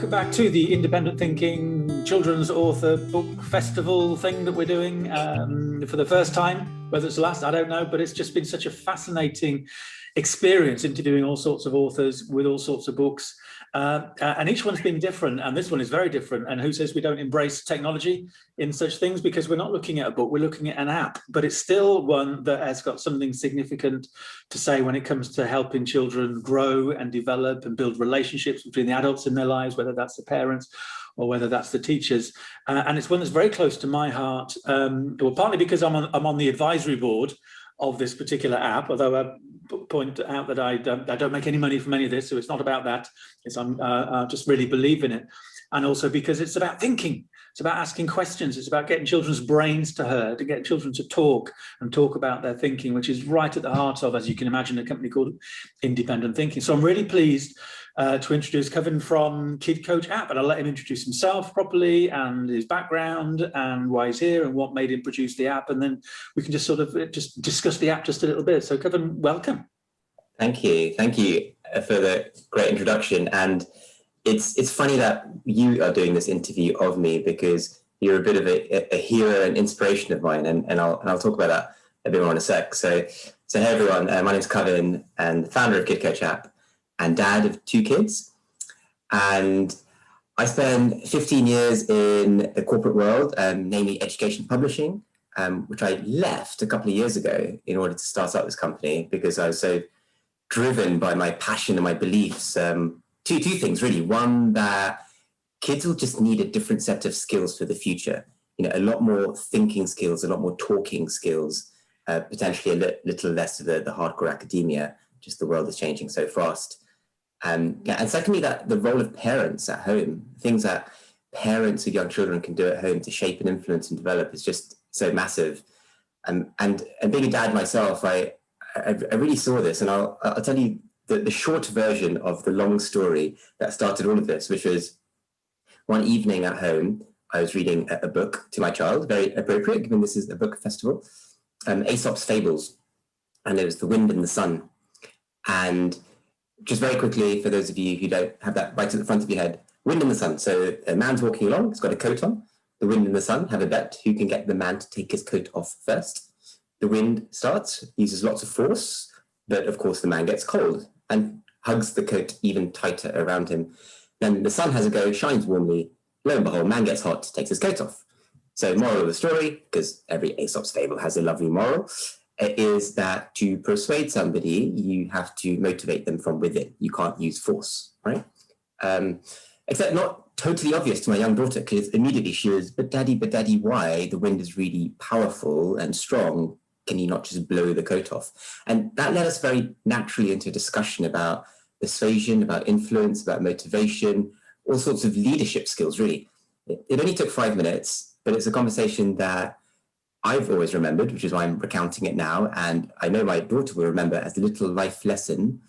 welcome back to the Independent Thinking Children's Author Book Festival thing that we're doing for the first time. Whether it's the last, I don't know, but it's just been such a fascinating experience interviewing all sorts of authors with all sorts of books. And each one's been different, and this one is very different. And who says we don't embrace technology in such things? Because we're not looking at a book, we're looking at an app, but it's still one that has got something significant to say when it comes to helping children grow and develop and build relationships between the adults in their lives, whether that's the parents or whether that's the teachers. And it's one that's very close to my heart, well, partly because I'm on the advisory board of this particular app, although I point out that I don't make any money from any of this, so it's not about that. I just really believe in it. And also because it's about thinking, it's about asking questions, it's about getting children's brains to hurt, to get children to talk and talk about their thinking, which is right at the heart of, as you can imagine, a company called Independent Thinking. So I'm really pleased to introduce Kavin from KidCoachApp, and I'll let him introduce himself properly and his background and why he's here and what made him produce the app, and then we can just sort of just discuss the app just a little bit. So Kavin, welcome. Thank you for the great introduction. And it's funny that you are doing this interview of me, because you're a bit of a hero and inspiration of mine, and I'll talk about that a bit more in a sec. So hey everyone, my name's Kavin, and founder of KidCoachApp and dad of 2 kids. And I spent 15 years in the corporate world, namely education publishing, which I left a couple of years ago in order to start up this company, because I was so driven by my passion and my beliefs. Two things really. One, that kids will just need a different set of skills for the future. You know, a lot more thinking skills, a lot more talking skills, potentially a little less of the hardcore academia. Just the world is changing so fast. And secondly, that the role of parents at home, things that parents of young children can do at home to shape and influence and develop, is just so massive. And being a dad myself, I really saw this, and I'll tell you the short version of the long story that started all of this, which was one evening at home. I was reading a book to my child, very appropriate given this is a book festival, Aesop's Fables, and it was The Wind and the Sun. And just very quickly, for those of you who don't have that right at the front of your head, wind and the sun. So a man's walking along, he's got a coat on. The wind and the sun have a bet who can get the man to take his coat off first. The wind starts, uses lots of force, but of course the man gets cold and hugs the coat even tighter around him. Then the sun has a go, shines warmly. Lo and behold, man gets hot, takes his coat off. So moral of the story, because every Aesop's fable has a lovely moral, is that to persuade somebody, you have to motivate them from within. You can't use force, right? Except not totally obvious to my young daughter, because immediately she was, but daddy, why? The wind is really powerful and strong. Can you not just blow the coat off? And that led us very naturally into a discussion about persuasion, about influence, about motivation, all sorts of leadership skills, really. It only took 5 minutes, but it's a conversation that I've always remembered, which is why I'm recounting it now. And I know my daughter will remember as a little life lesson.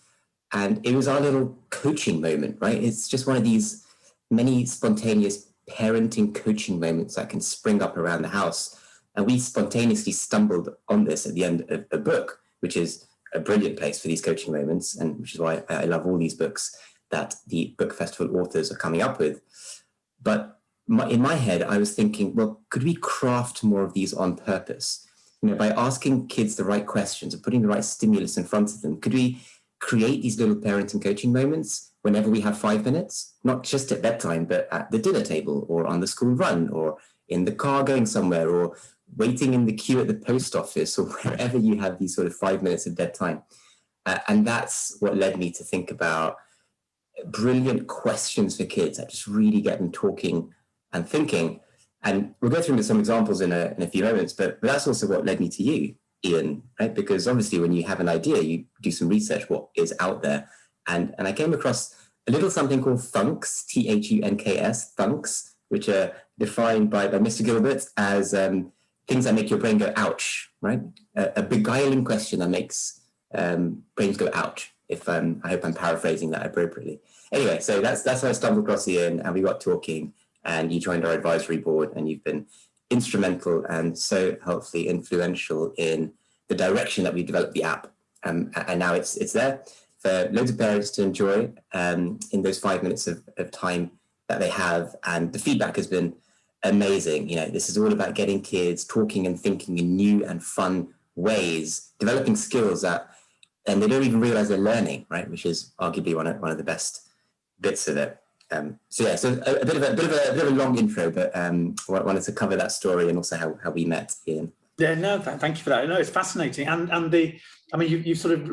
And it was our little coaching moment, right? It's just one of these many spontaneous parenting coaching moments that can spring up around the house. And we spontaneously stumbled on this at the end of a book, which is a brilliant place for these coaching moments, and which is why I love all these books that the book festival authors are coming up with. But in my head, I was thinking, well, could we craft more of these on purpose? You know, by asking kids the right questions and putting the right stimulus in front of them, could we create these little parenting coaching moments whenever we have 5 minutes, not just at bedtime, but at the dinner table or on the school run or in the car going somewhere or waiting in the queue at the post office or wherever you have these sort of 5 minutes of dead time. And that's what led me to think about brilliant questions for kids that just really get them talking and thinking. And we'll go through some examples in a few moments, but that's also what led me to you, Ian, right? Because obviously when you have an idea, you do some research, what is out there. And I came across a little something called thunks, Thunks, thunks, which are defined by Mr. Gilbert as things that make your brain go ouch, right? A beguiling question that makes brains go ouch. If I hope I'm paraphrasing that appropriately. Anyway, so that's how I stumbled across Ian, and we got talking, and you joined our advisory board, and you've been instrumental and so helpfully influential in the direction that we developed the app. And now it's there for loads of parents to enjoy in those 5 minutes of time that they have, and the feedback has been amazing. This is all about getting kids talking and thinking in new and fun ways, developing skills and they don't even realize they're learning, right? Which is arguably one of the best bits of it. So a bit of a long intro, but wanted to cover that story and also how we met, Ian. Yeah, no, thank you for that. No, it's fascinating, and you've sort of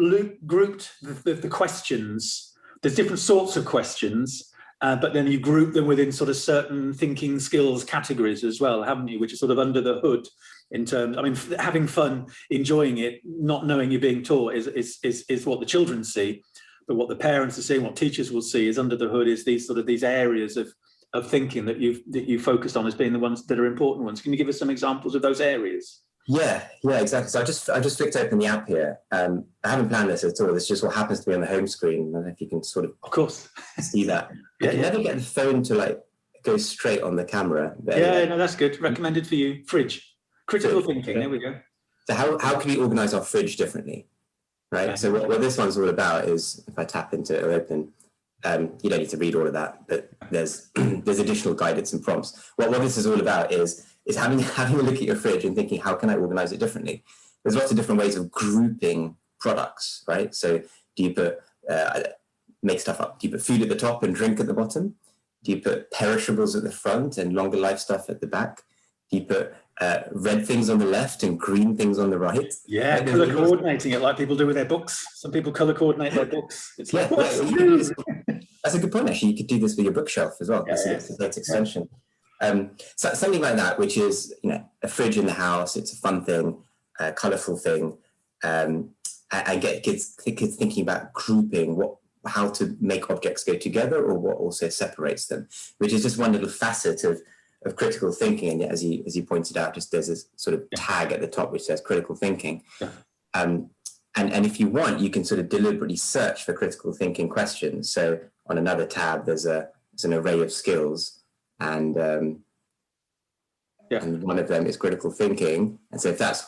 grouped the questions. There's different sorts of questions, but then you group them within sort of certain thinking skills categories as well, haven't you? Which is sort of under the hood in terms. Having fun, enjoying it, not knowing you're being taught is what the children see. But what the parents are seeing, what teachers will see, is under the hood is these areas of thinking that you focused on as being the ones that are important ones. Can you give us some examples of those areas? Yeah, exactly. So I just flicked open the app here. I haven't planned this at all. This is just what happens to be on the home screen. I don't know if you can sort of course, see that. I can never get the phone to go straight on the camera. But anyway. No, that's good. Recommended for you. Fridge. Critical thinking. There we go. So how can we organise our fridge differently? Right. Okay. So what this one's all about is, if I tap into it or open, you don't need to read all of that, but there's additional guidance and prompts. What this is all about is having a look at your fridge and thinking, how can I organize it differently? There's lots of different ways of grouping products, right? So do you put make stuff up? Do you put food at the top and drink at the bottom? Do you put perishables at the front and longer life stuff at the back? Do you put red things on the left and green things on the right? Yeah, color coordinating it like people do with their books. Some people color coordinate their books. It's like, that's a good point, actually. You could do this with your bookshelf as well. That's a great extension. So something like that, which is, a fridge in the house. It's a fun thing, a colourful thing, and get kids thinking about grouping how to make objects go together, or what also separates them, which is just one little facet of critical thinking. And as you pointed out, just there's this sort of tag at the top which says critical thinking. Yeah. And if you want, you can sort of deliberately search for critical thinking questions. So on another tab, there's an array of skills, and one of them is critical thinking. And so if that's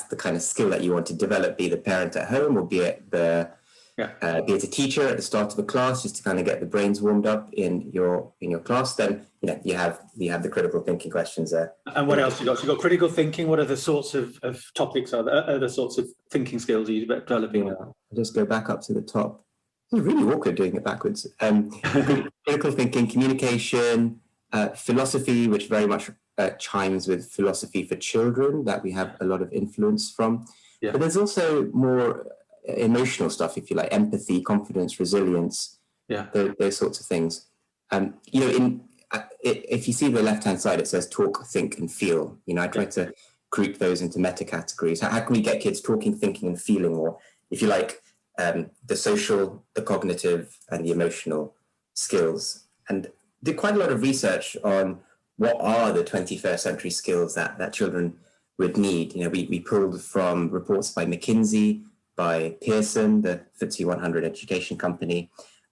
the kind of skill that you want to develop, be the parent at home, or be it be it a teacher at the start of a class, just to kind of get the brains warmed up in your class, then you have the critical thinking questions there. And what else you got? So you've got critical thinking. What other sorts of topics are there? Other sorts of thinking skills are you developing? I'll just go back up to the top. It's really awkward doing it backwards. Critical thinking, communication, philosophy, which very much chimes with philosophy for children that we have a lot of influence from. Yeah. But there's also more emotional stuff, if you like, empathy, confidence, resilience, those sorts of things. If you see the left-hand side, it says talk, think, and feel. I try to group those into meta-categories. How can we get kids talking, thinking, and feeling, or if you like, the social, the cognitive, and the emotional skills? And did quite a lot of research on what are the 21st century skills that children would need. We pulled from reports by McKinsey, by Pearson, the FTSE 100 education company,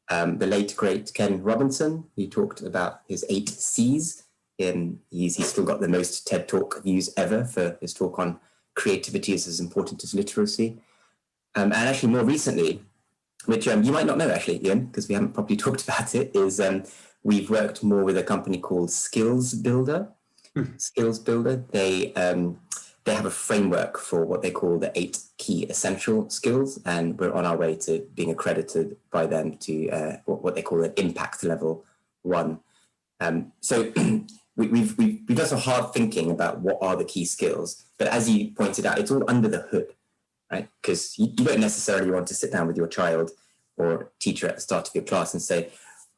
the late great Ken Robinson. He talked about his 8 C's. He's still got the most TED Talk views ever for his talk on creativity is as important as literacy. And actually more recently, which you might not know actually, Ian, because we haven't properly talked about it, is we've worked more with a company called Skills Builder. Skills Builder, they have a framework for what they call the 8 key essential skills, and we're on our way to being accredited by them to what they call an impact level 1. So we've done some hard thinking about what are the key skills, but as you pointed out, it's all under the hood, right? Because you don't necessarily want to sit down with your child or teacher at the start of your class and say,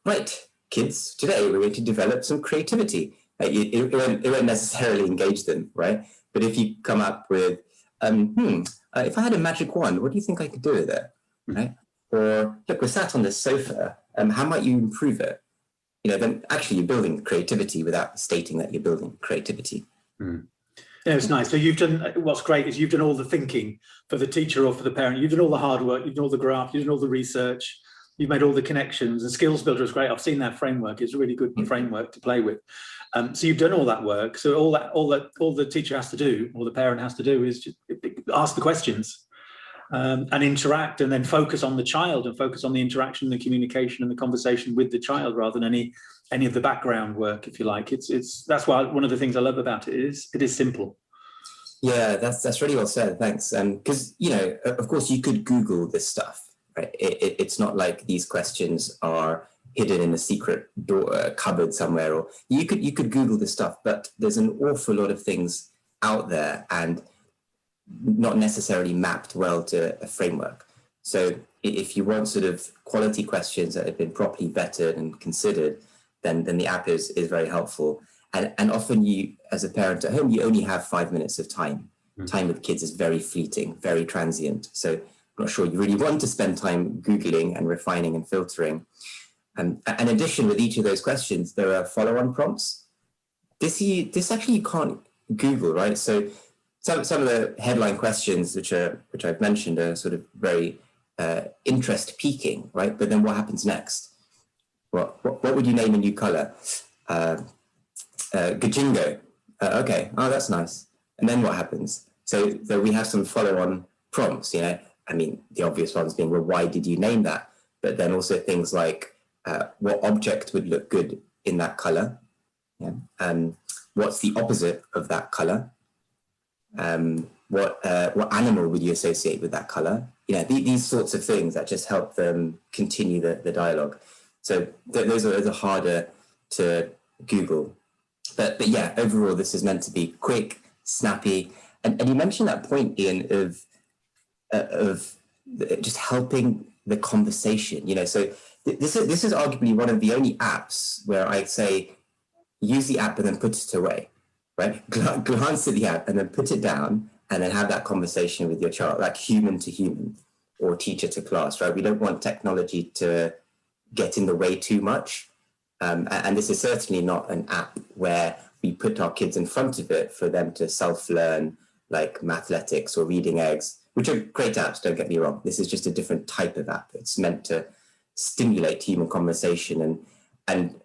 right, kids, today we're going to develop some creativity. It won't necessarily engage them, right? But if you come up with, if I had a magic wand, what do you think I could do with it, right? Or, look, we're sat on this sofa, how might you improve it? Then actually you're building creativity without stating that you're building creativity. Yeah, it's nice. So what's great is you've done all the thinking for the teacher or for the parent. You've done all the hard work, you've done all the graph, you've done all the research, you've made all the connections, and Skills Builder is great. I've seen that framework. It's a really good framework to play with. So you've done all that work. So all the teacher has to do, or the parent has to do, is just ask the questions and interact, and then focus on the child and focus on the interaction, the communication, and the conversation with the child, rather than any of the background work, if you like. That's why one of the things I love about it is simple. Yeah, that's really well said. Thanks. Because, of course, you could Google this stuff, right? It's not like these questions are hidden in a secret cupboard somewhere, or you could Google this stuff, but there's an awful lot of things out there and not necessarily mapped well to a framework. So if you want sort of quality questions that have been properly vetted and considered, then the app is very helpful. And often you, as a parent at home, you only have 5 minutes of time. Time with kids is very fleeting, very transient. So I'm not sure you really want to spend time Googling and refining and filtering. And in addition, with each of those questions, there are follow-on prompts. This actually you can't Google, right? So some of the headline questions which I've mentioned are sort of very interest piquing, right? But then what happens next? What would you name a new color? Gajingo. Okay. Oh, that's nice. And then what happens? So we have some follow-on prompts. I mean, the obvious ones being, well, why did you name that? But then also things like what object would look good in that color? Yeah. What's the opposite of that color? What animal would you associate with that color? These sorts of things that just help them continue the dialogue. So those are harder to Google. But yeah, overall, this is meant to be quick, snappy. And you mentioned that point, Ian, of just helping the conversation. So this is arguably one of the only apps where I say, use the app and then put it away, right? Glance at the app and then put it down and then have that conversation with your child, like human to human or teacher to class, right? We don't want technology to get in the way too much. And this is certainly not an app where we put our kids in front of it for them to self-learn, like Mathletics or Reading Eggs, which are great apps, don't get me wrong. This is just a different type of app. It's meant to stimulate human conversation. And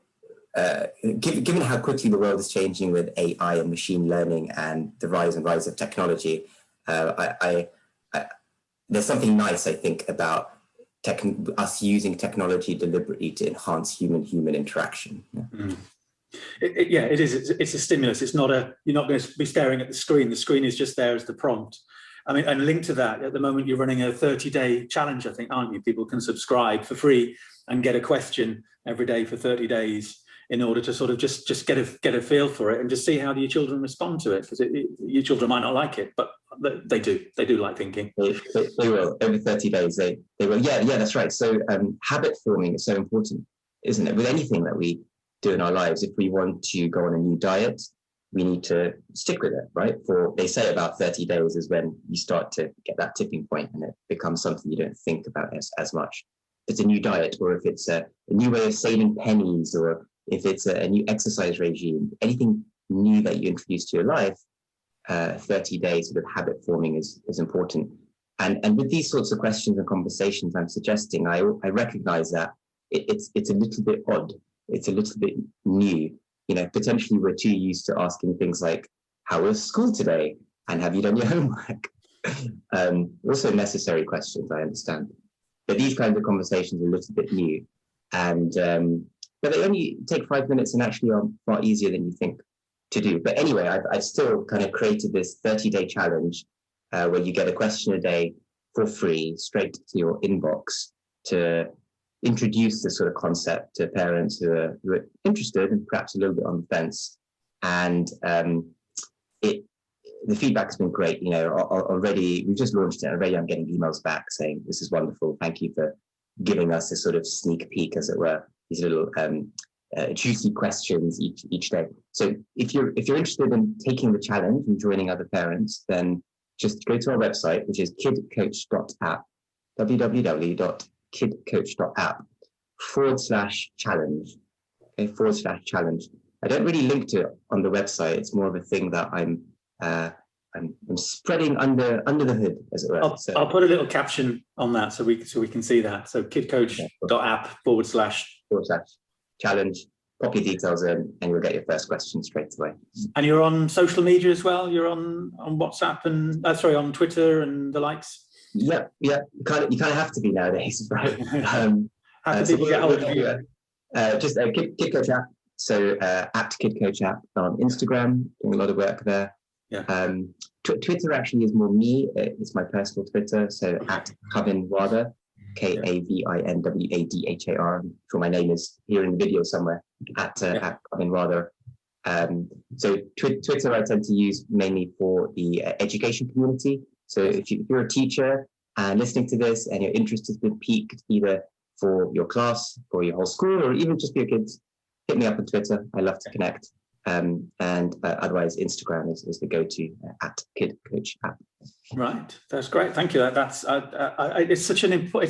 given how quickly the world is changing with AI and machine learning and the rise of technology, there's something nice, I think, about us using technology deliberately to enhance human interaction. Yeah. It is. It's a stimulus. It's not you're not going to be staring at the screen. The screen is just there as the prompt. I mean, and linked to that, at the moment you're running a 30-day challenge, I think, aren't you? People can subscribe for free and get a question every day for 30 days in order to sort of just get a feel for it and just see how your children respond to it, because your children might not like it, but they do like thinking. They will. Every 30 days they will. Yeah, that's right. So habit forming is so important, isn't it? With anything that we do in our lives, if we want to go on a new diet, we need to stick with it, right? They say about 30 days is when you start to get that tipping point and it becomes something you don't think about as much. If it's a new diet, or if it's a new way of saving pennies, or if it's a new exercise regime, anything new that you introduce to your life, 30 days of habit forming is important. And with these sorts of questions and conversations I'm suggesting, I recognize that it's a little bit odd. It's a little bit new. Potentially we're too used to asking things like, how was school today? And have you done your homework? Also necessary questions, I understand. But these kinds of conversations are a little bit new. And but they only take 5 minutes and actually are far easier than you think to do. But anyway, I've still kind of created this 30-day challenge where you get a question a day for free straight to your inbox to introduce this sort of concept to parents who are interested and perhaps a little bit on the fence. And the feedback has been great. Already we've just launched it. Already I'm getting emails back saying this is wonderful. Thank you for giving us this sort of sneak peek, as it were, these little juicy questions each day. So if you're interested in taking the challenge and joining other parents, then just go to our website, which is KidCoach.app, www.kidcoach.app/challenge. Okay, /challenge. I don't really link to it on the website. It's more of a thing that I'm spreading under the hood, as it were. I'll put a little caption on that so we can see that. So KidCoach.app/challenge. Pop your details in, and you'll get your first question straight away. And you're on social media as well. You're on WhatsApp and on Twitter and the likes. Yeah. You kind of have to be nowadays, right? How do people get hold of you? Just KidCoachApp. So at KidCoachApp on Instagram, doing a lot of work there. Yeah. Twitter actually is more me. It's my personal Twitter. So at Kavin Wadhar, KavinWadhar. I'm sure my name is here in the video somewhere. At Kavin Wadhar. So Twitter I tend to use mainly for the education community. So if you're a teacher and listening to this and your interest has been piqued either for your class, for your whole school, or even just for your kids, hit me up on Twitter. I love to connect. And otherwise, Instagram is the go-to at KidCoachApp. Right, that's great. Thank you. That's it's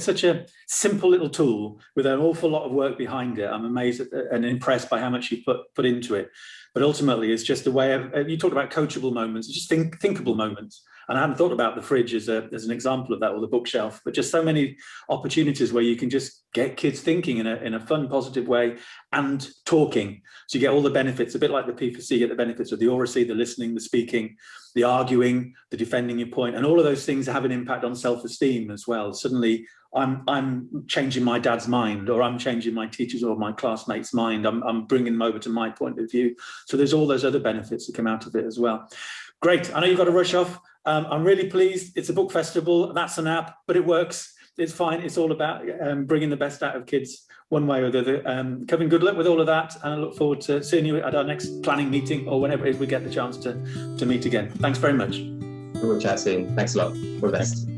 such a simple little tool with an awful lot of work behind it. I'm amazed and impressed by how much you put into it. But ultimately, it's just a way of. You talked about coachable moments. It's just thinkable moments. And I hadn't thought about the fridge as an example of that, or the bookshelf, but just so many opportunities where you can just get kids thinking in a fun, positive way and talking. So you get all the benefits, a bit like the P4C, you get the benefits of the oracy, the listening, the speaking, the arguing, the defending your point, and all of those things have an impact on self-esteem as well. Suddenly, I'm changing my dad's mind, or I'm changing my teacher's or my classmates' mind. I'm bringing them over to my point of view. So there's all those other benefits that come out of it as well. Great. I know you've got to rush off. I'm really pleased. It's a book festival. That's an app, but it works. It's fine. It's all about bringing the best out of kids one way or the other. Kevin, good luck with all of that. And I look forward to seeing you at our next planning meeting or whenever it is we get the chance to meet again. Thanks very much. We'll chat soon. Thanks a lot. All the best.